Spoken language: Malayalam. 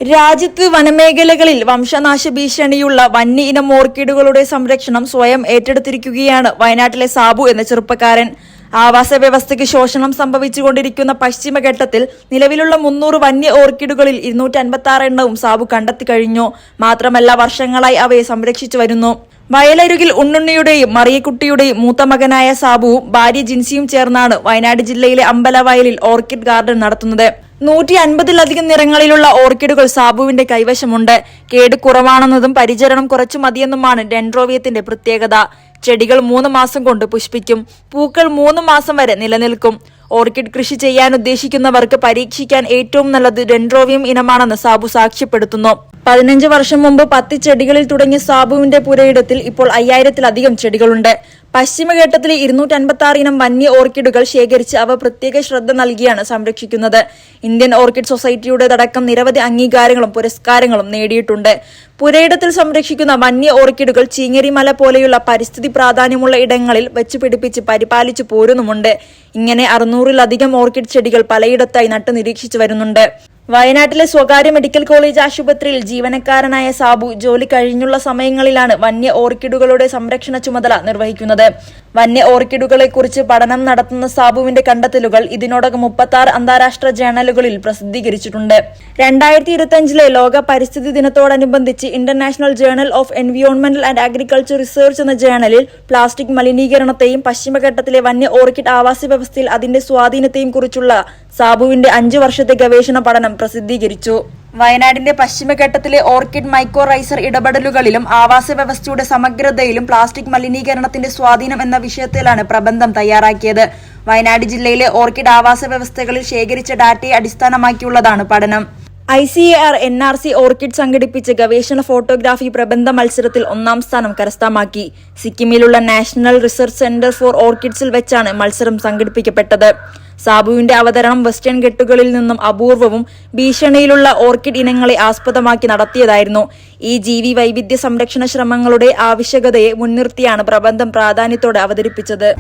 രാജ്യത്ത് വനമേഖലകളിൽ വംശനാശ ഭീഷണിയുള്ള വന്യ ഇനം ഓർക്കിഡുകളുടെ സംരക്ഷണം സ്വയം ഏറ്റെടുത്തിരിക്കുകയാണ് വയനാട്ടിലെ സാബു എന്ന ചെറുപ്പക്കാരൻ. ആവാസ വ്യവസ്ഥയ്ക്ക് ശോഷണം സംഭവിച്ചുകൊണ്ടിരിക്കുന്ന പശ്ചിമഘട്ടത്തിൽ നിലവിലുള്ള 300 വന്യ ഓർക്കിഡുകളിൽ 256 എണ്ണവും സാബു കണ്ടെത്തി കഴിഞ്ഞു. മാത്രമല്ല വർഷങ്ങളായി അവയെ സംരക്ഷിച്ചു വരുന്നു. വയലരുകിൽ ഉണ്ണുണ്ണിയുടെയും മറിയക്കുട്ടിയുടെയും മൂത്ത മകനായ സാബുവും ഭാര്യ ജിൻസിയും ചേർന്നാണ് വയനാട് ജില്ലയിലെ അമ്പലവയലിൽ ഓർക്കിഡ് ഗാർഡൻ നടത്തുന്നത്. 150-ലധികം നിറങ്ങളിലുള്ള ഓർക്കിഡുകൾ സാബുവിന്റെ കൈവശമുണ്ട്. കേട് കുറവാണെന്നതും പരിചരണം കുറച്ചു മതിയെന്നുമാണ് ഡെൻഡ്രോബിയത്തിന്റെ പ്രത്യേകത. ചെടികൾ 3 മാസം കൊണ്ട് പുഷ്പിക്കും. പൂക്കൾ 3 മാസം വരെ നിലനിൽക്കും. ഓർക്കിഡ് കൃഷി ചെയ്യാൻ ഉദ്ദേശിക്കുന്നവർക്ക് പരീക്ഷിക്കാൻ ഏറ്റവും നല്ലത് ഡെൻഡ്രോബിയം ഇനമാണെന്ന് സാബു സാക്ഷ്യപ്പെടുത്തുന്നു. 15 വർഷം മുമ്പ് 10 ചെടികളിൽ തുടങ്ങിയ സാബുവിന്റെ പുരയിടത്തിൽ ഇപ്പോൾ 5000-ലധികം ചെടികളുണ്ട്. പശ്ചിമഘട്ടത്തിലെ 256 ഇനം വന്യ ഓർക്കിഡുകൾ ശേഖരിച്ച് അവ പ്രത്യേക ശ്രദ്ധ നൽകിയാണ് സംരക്ഷിക്കുന്നത്. ഇന്ത്യൻ ഓർക്കിഡ് സൊസൈറ്റിയുടേതടക്കം നിരവധി അംഗീകാരങ്ങളും പുരസ്കാരങ്ങളും നേടിയിട്ടുണ്ട്. പുരയിടത്തിൽ സംരക്ഷിക്കുന്ന വന്യ ഓർക്കിഡുകൾ ചീങ്ങരിമല പോലെയുള്ള പരിസ്ഥിതി പ്രാധാന്യമുള്ള ഇടങ്ങളിൽ വെച്ച് പിടിപ്പിച്ച് പരിപാലിച്ചു പോരുന്നുമുണ്ട്. ഇങ്ങനെ 600-ലധികം ഓർക്കിഡ് ചെടികൾ പലയിടത്തായി നട്ടു നിരീക്ഷിച്ചു വരുന്നുണ്ട്. വയനാട്ടിലെ സ്വകാര്യ മെഡിക്കൽ കോളേജ് ആശുപത്രിയിൽ ജീവനക്കാരനായ സാബു ജോലി കഴിഞ്ഞുള്ള സമയങ്ങളിലാണ് വന്യ ഓർക്കിഡുകളുടെ സംരക്ഷണ ചുമതല നിർവഹിക്കുന്നത്. വന്യ ഓർക്കിഡുകളെ കുറിച്ച് പഠനം നടത്തുന്ന സാബുവിന്റെ കണ്ടെത്തലുകൾ ഇതിനോടകം 36 അന്താരാഷ്ട്ര ജേണലുകളിൽ പ്രസിദ്ധീകരിച്ചിട്ടുണ്ട്. 2025-ലെ ലോക പരിസ്ഥിതി ദിനത്തോടനുബന്ധിച്ച് ഇന്റർനാഷണൽ ജേണൽ ഓഫ് എൻവിയോൺമെന്റൽ ആൻഡ് അഗ്രികൾച്ചർ റിസർച്ച് എന്ന ജേണലിൽ പ്ലാസ്റ്റിക് മലിനീകരണത്തെയും പശ്ചിമഘട്ടത്തിലെ വന്യ ഓർക്കിഡ് ആവാസ വ്യവസ്ഥയിൽ അതിന്റെ സ്വാധീനത്തെയും കുറിച്ചുള്ള സാബുവിന്റെ 5 വർഷത്തെ ഗവേഷണ പഠനം പ്രസിദ്ധീകരിച്ചു. വയനാടിന്റെ പശ്ചിമഘട്ടത്തിലെ ഓർക്കിഡ് മൈക്കോറൈസർ ഇടപെടലുകളിലും ആവാസ വ്യവസ്ഥയുടെ സമഗ്രതയിലും പ്ലാസ്റ്റിക് മലിനീകരണത്തിന്റെ സ്വാധീനം എന്ന വിഷയത്തിലാണ് പ്രബന്ധം തയ്യാറാക്കിയത്. വയനാട് ജില്ലയിലെ ഓർക്കിഡ് ആവാസ വ്യവസ്ഥകളിൽ ശേഖരിച്ച ഡാറ്റയെ അടിസ്ഥാനമാക്കിയുള്ളതാണ് പഠനം. ICAR NRC ഓർക്കിഡ് സംഘടിപ്പിച്ച ഗവേഷണ ഫോട്ടോഗ്രാഫി പ്രബന്ധ മത്സരത്തിൽ 1ാം സ്ഥാനം കരസ്ഥമാക്കി. സിക്കിമിലുള്ള നാഷണൽ റിസർച്ച് സെന്റർ ഫോർ ഓർക്കിഡ്സിൽ വെച്ചാണ് മത്സരം സംഘടിപ്പിക്കപ്പെട്ടത്. സാബുവിന്റെ അവതരണം വെസ്റ്റേൺ ഘട്ടുകളിൽ നിന്നും അപൂർവവും ഭീഷണിയിലുള്ള ഓർക്കിഡ് ഇനങ്ങളെ ആസ്പദമാക്കി നടത്തിയതായിരുന്നു. ഈ ജീവി വൈവിധ്യ സംരക്ഷണ ശ്രമങ്ങളുടെ ആവശ്യകതയെ മുൻനിർത്തിയാണ് പ്രബന്ധം പ്രാധാന്യത്തോടെ അവതരിപ്പിച്ചത്.